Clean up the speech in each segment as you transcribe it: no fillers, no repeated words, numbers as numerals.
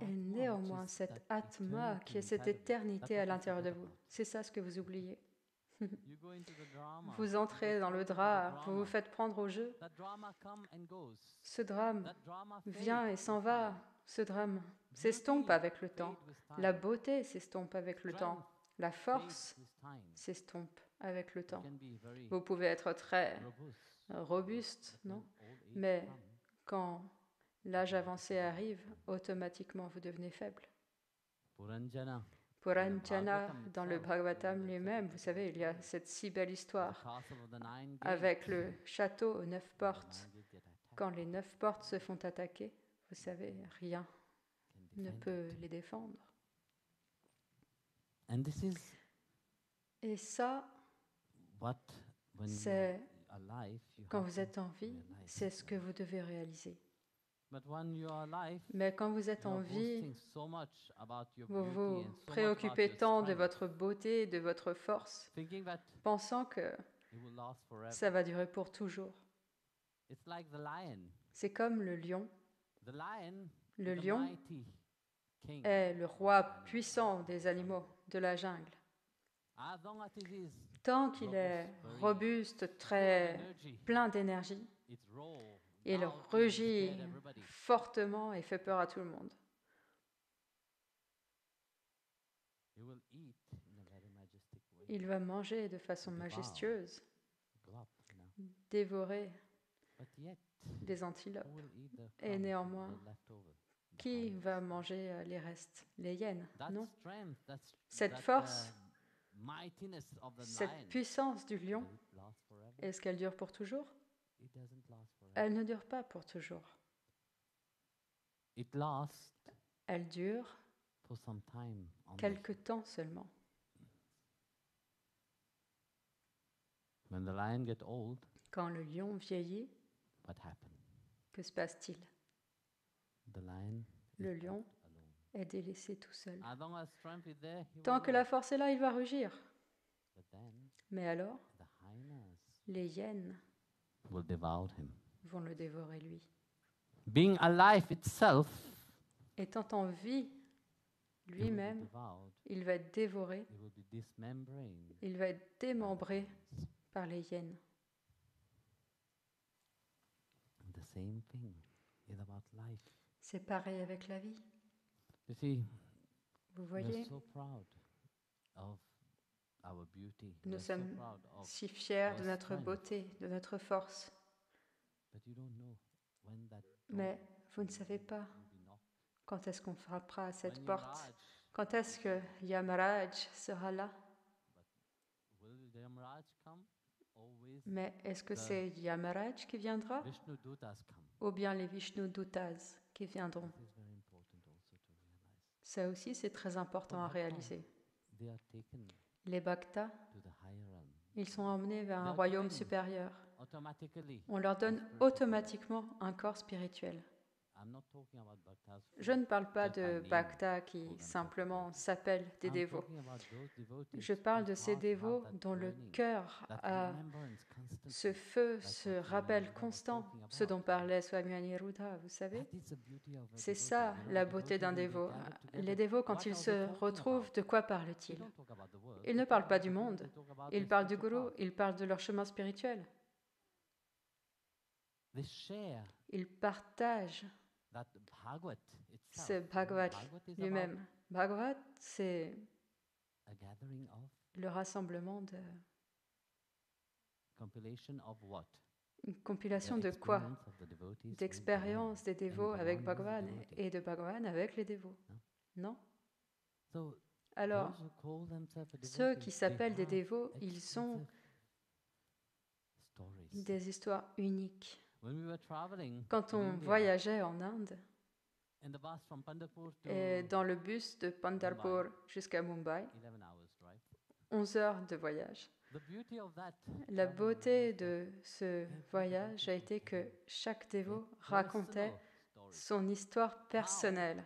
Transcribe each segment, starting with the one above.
Et néanmoins, cette Atma qui est cette éternité à l'intérieur de vous, c'est ça ce que vous oubliez. Vous entrez dans le drame, vous vous faites prendre au jeu. Ce drame vient et s'en va. Ce drame s'estompe avec le temps. La beauté s'estompe avec le temps. La force s'estompe avec le temps. Vous pouvez être très robuste, non? Mais quand l'âge avancé arrive, automatiquement vous devenez faible. Puranjana, dans le Bhagavatam lui-même, vous savez, il y a cette si belle histoire avec le château aux 9 portes. Quand les 9 portes se font attaquer, vous savez, rien ne peut les défendre. Et ça, c'est quand vous êtes en vie, c'est ce que vous devez réaliser. Mais quand vous êtes en vie, vous vous préoccupez tant de votre beauté, de votre force, pensant que ça va durer pour toujours. C'est comme le lion. Le lion est le roi puissant des animaux de la jungle. Tant qu'il est robuste, très plein d'énergie, il rugit fortement et fait peur à tout le monde. Il va manger de façon majestueuse, dévorer des antilopes. Et néanmoins, qui va manger les restes? Les hyènes, non? Cette force, cette puissance du lion, est-ce qu'elle dure pour toujours? Elle ne dure pas pour toujours. Elle dure quelque temps seulement. Quand le lion vieillit, que se passe-t-il? Le lion est délaissé tout seul. Tant que la force est là, il va rugir. Mais alors, les hyènes vont le dévorer lui. Étant en vie lui-même, il va être dévoré, il va être démembré par les hyènes. C'est pareil avec la vie. Vous voyez, nous sommes si fiers de notre beauté, de notre force. Mais vous ne savez pas quand est-ce qu'on frappera à cette porte. Quand est-ce que Yamaraj sera là? Mais est-ce que c'est Yamaraj qui viendra? Ou bien les Vishnu Dutas qui viendront? Ça aussi, c'est très important à réaliser. Les bhaktas, ils sont emmenés vers un royaume supérieur. On leur donne automatiquement un corps spirituel. Je ne parle pas de bhaktas qui simplement s'appellent des dévots. Je parle de ces dévots dont le cœur a ce feu, ce rappel constant, ce dont parlait Swami Aniruddha, vous savez. C'est ça la beauté d'un dévot. Les dévots, quand ils se retrouvent, de quoi parlent-ils? Ils ne parlent pas du monde, ils parlent du Guru, ils parlent de leur chemin spirituel. Ils partagent ce Bhagavad lui-même. Bhagavad, c'est le rassemblement de... Une compilation de quoi? D'expériences des dévots avec Bhagavan et de Bhagavan avec les dévots. Non? Alors, ceux qui s'appellent des dévots, ils ont des histoires uniques. Quand on voyageait en Inde, et dans le bus de Pandharpur jusqu'à Mumbai, 11 heures de voyage. La beauté de ce voyage a été que chaque dévot racontait son histoire personnelle.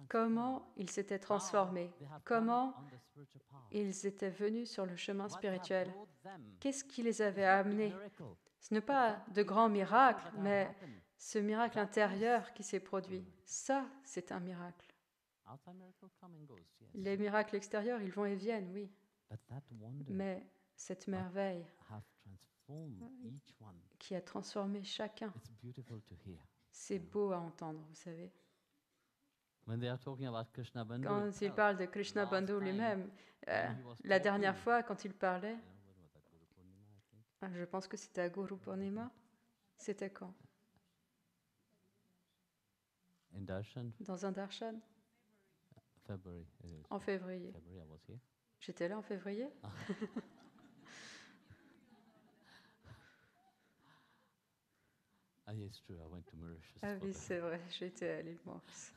Comment ils s'étaient transformés, comment ils étaient venus sur le chemin spirituel. Qu'est-ce qui les avait amenés? Ce n'est pas de grands miracles, mais Ce miracle intérieur qui s'est produit, ça, c'est un miracle. Les miracles extérieurs, ils vont et viennent, oui. Mais cette merveille qui a transformé chacun, c'est beau à entendre, vous savez. Quand il parle de Krishna Bandhu lui-même, la dernière fois, quand il parlait, je pense que c'était à Guru Purnima, c'était quand? Dans un darshan? En février. J'étais là en février? Ah oui, c'est vrai, j'étais à l'île Maurice.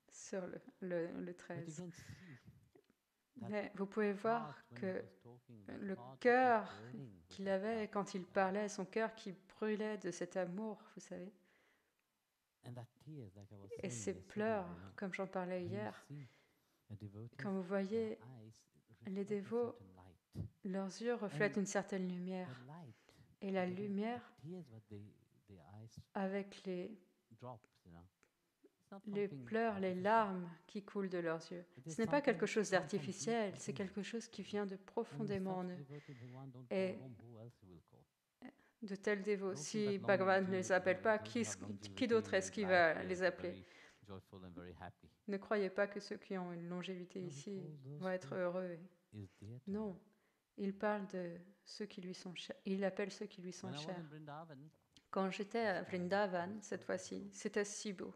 Sur le 13. Mais vous pouvez voir que le cœur qu'il avait quand il parlait, son cœur qui brûlait de cet amour, vous savez. Et ces pleurs, comme j'en parlais hier, quand vous voyez les dévots, leurs yeux reflètent une certaine lumière. Et la lumière, avec les pleurs, les larmes qui coulent de leurs yeux. Ce n'est pas quelque chose d'artificiel, c'est quelque chose qui vient de profondément en eux. Et de tels dévots, si Bhagavan ne les appelle pas, qui d'autre est-ce qui va les appeler? Ne croyez pas que ceux qui ont une longévité ici vont être heureux. Non, il parle de ceux qui lui sont chers. Il appelle ceux qui lui sont chers. Quand j'étais à Vrindavan, cette fois-ci, c'était si beau.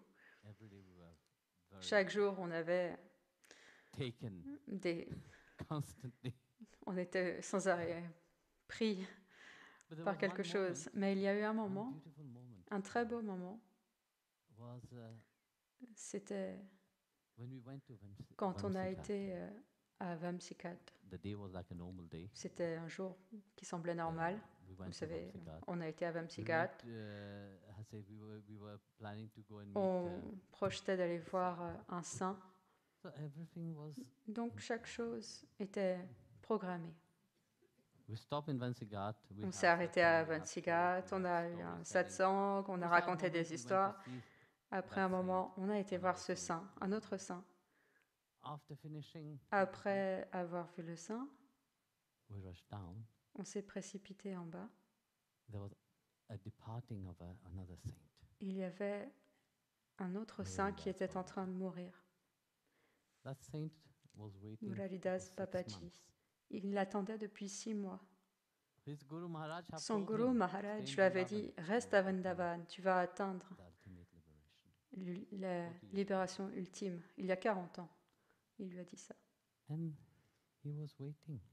Chaque jour, on avait on était sans arrêt pris par quelque chose. Mais il y a eu un moment, un très beau moment, c'était quand on a été à Vamsikat. C'était un jour qui semblait normal. Vous savez, on a été à Vamsikat. On projetait d'aller voir un saint. Donc chaque chose était programmée. On s'est arrêté à Vansigat, on a eu un satsang, on a raconté des histoires. Après un moment, on a été voir ce saint, un autre saint. Après avoir vu le saint, on s'est précipité en bas. Il y avait un autre saint qui était en train de mourir. Muraridas Babaji. Il l'attendait depuis 6 mois. Son Guru Maharaj lui avait dit « Reste à Vrindavan, tu vas atteindre la libération ultime. » Il y a 40 ans, il lui a dit ça. Et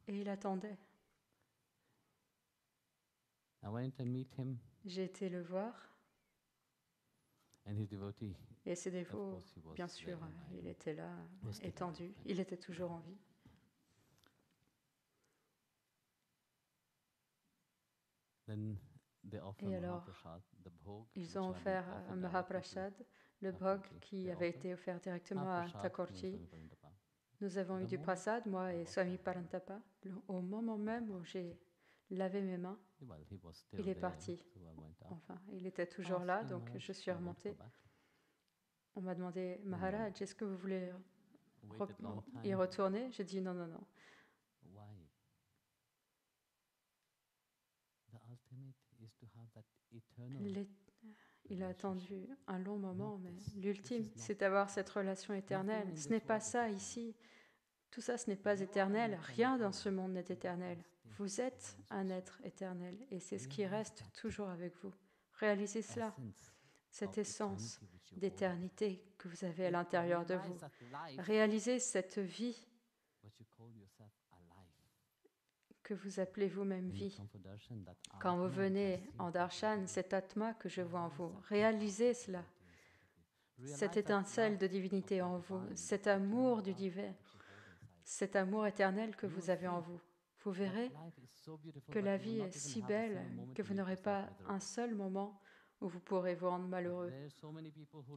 il attendait. J'ai été le voir. Et ses dévots, bien sûr, il était là, étendu. Il était toujours en vie. Et alors, ils ont offert un Mahaprasad, le bhog qui avait été offert directement à Thakurji. Nous avons eu du prasad, moi et Swami Parantapa. Au moment même où j'ai lavé mes mains, il est parti. Enfin, il était toujours là, donc je suis remontée. On m'a demandé, Maharaj, est-ce que vous voulez y retourner? J'ai dit non, non, non. Il a attendu un long moment, mais l'ultime, c'est d'avoir cette relation éternelle. Ce n'est pas ça ici. Tout ça, ce n'est pas éternel. Rien dans ce monde n'est éternel. Vous êtes un être éternel et c'est ce qui reste toujours avec vous. Réalisez cela, cette essence d'éternité que vous avez à l'intérieur de vous. Réalisez cette vie que vous appelez vous-même vie. Quand vous venez en darshan, cet atma que je vois en vous, réalisez cela. Cette étincelle de divinité en vous, cet amour du divin, cet amour éternel que vous avez en vous. Vous verrez que la vie est si belle que vous n'aurez pas un seul moment où vous pourrez vous rendre malheureux.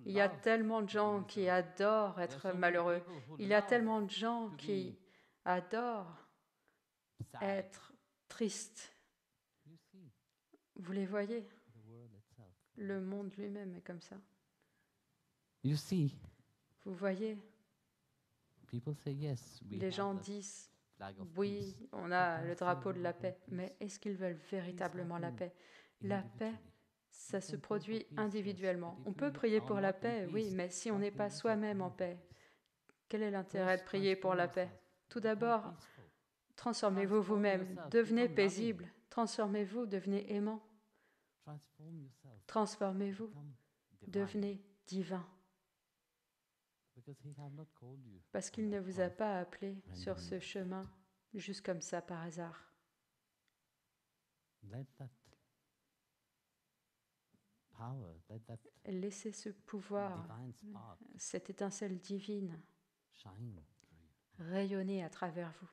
Il y a tellement de gens qui adorent être malheureux. Il y a tellement de gens qui adorent être tristes. Vous les voyez? Le monde lui-même est comme ça. You see, Vous voyez, people say yes, we les have gens the disent, flag of oui, peace. on But a they're le saying drapeau we de la want more paix, mais peace. est-ce qu'ils veulent véritablement la paix? La paix, Individually. ça We se can pray for produit peace, yes, individuellement. but On if peut we prier are pour not la in paix, oui, peace, mais si on God n'est can pas use us soi-même en praying for paix, peace. quel est l'intérêt de First, prier pour la transform paix? yourself. Tout Become d'abord, peaceful. transformez-vous Transform vous-même, yourself. devenez Become paisible, loving. transformez-vous, devenez aimant, Transform yourself. transformez-vous, Become divine. devenez divin, Because he have not called you parce on qu'il ne that vous a path pas appelé sur randomly ce like chemin that. juste comme ça par hasard. Let that power, let that Laissez ce pouvoir, divine spark cette étincelle divine shine through you. rayonner à travers vous.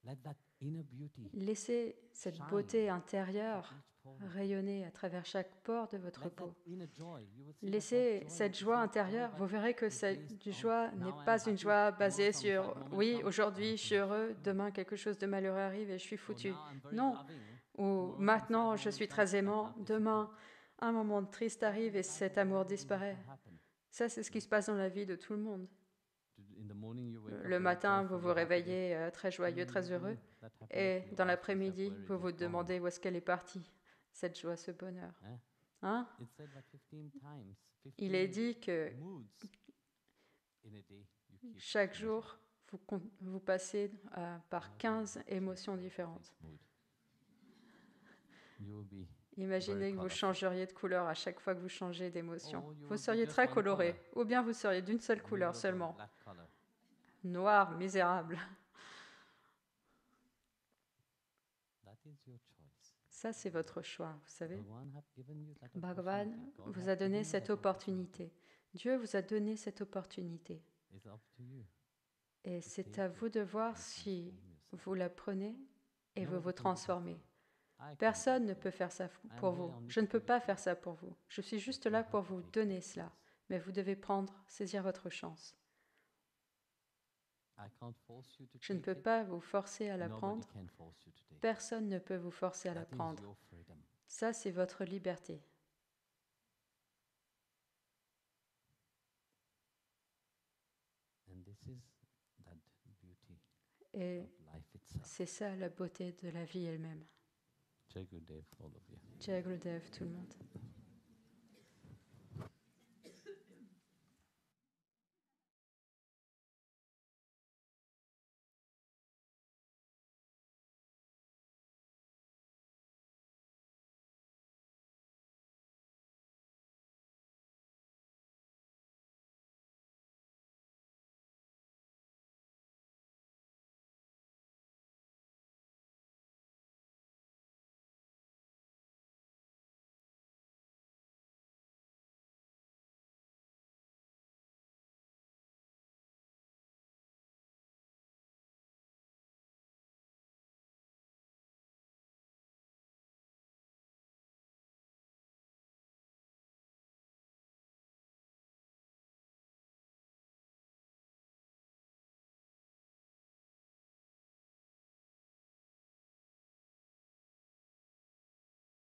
Let that inner beauty Laissez cette shine beauté through intérieure each pore of you. rayonner à travers chaque pore de votre Let that peau. inner joy, you will see that Laissez joy cette is joie not intérieure, joy, vous but verrez que is cette based on joie n'est now I'm pas une happy, joie basée tomorrow some sur sad moment oui, comes, aujourd'hui I'm je suis finished. heureux, No. demain quelque chose de malheureux arrive et je suis Or foutu. now I'm very Non, loving, ou tomorrow some sad maintenant je moment suis comes, très that aimant, love demain disappears. un moment triste That arrive is et the life cet of amour everybody. That's disparaît. what happened. Ça, c'est ce qui se passe dans la vie de tout le monde. In the morning you wake up Le very matin, vous joyfully, vous happily. réveillez très joyeux, très heureux, That happiness et you dans ask yourself l'après-midi, where it vous is vous gone. demandez où est-ce qu'elle est partie, cette joie, ce bonheur. Hein? Hein? It said that 15 times, Il est 15 dit que moods in a day you keep chaque changing. jour, vous passez par Whenever you 15 change émotions your différentes. mood, you will be Imaginez very que vous colorful. changeriez de couleur à chaque fois que vous changez d'émotion. Or you Vous will be seriez just très one coloré, color, ou bien vous seriez d'une seule couleur miserable seulement. black color. Noir, misérable. That is your choice. Ça, c'est votre choix, vous savez. Bhagavan have given you that Bhagavan opportunity. God vous have a donné given you cette that opportunity. opportunité. Dieu vous a donné cette opportunité. It's up to you. Et to c'est take à it vous de voir and si transform yourself. vous la prenez et vous Nobody vous can do that transformez. for you. I can't Personne do ne it for peut you. faire ça I'm pour here vous. only Je to ne peux give it pas to faire you. ça pour vous. Je suis juste You là have pour to vous take donner that cela. choice. Mais vous devez saisir votre chance. I can't force you to Je ne take peux it. pas vous forcer à la Nobody prendre. can force you to take it. Personne ne peut vous forcer à la That is prendre. your freedom. Ça, c'est votre liberté. And this is that beauty Et of life itself. c'est ça la beauté de la vie elle-même. Jai Gurudev, all of you. Jai Gurudev, tout le monde.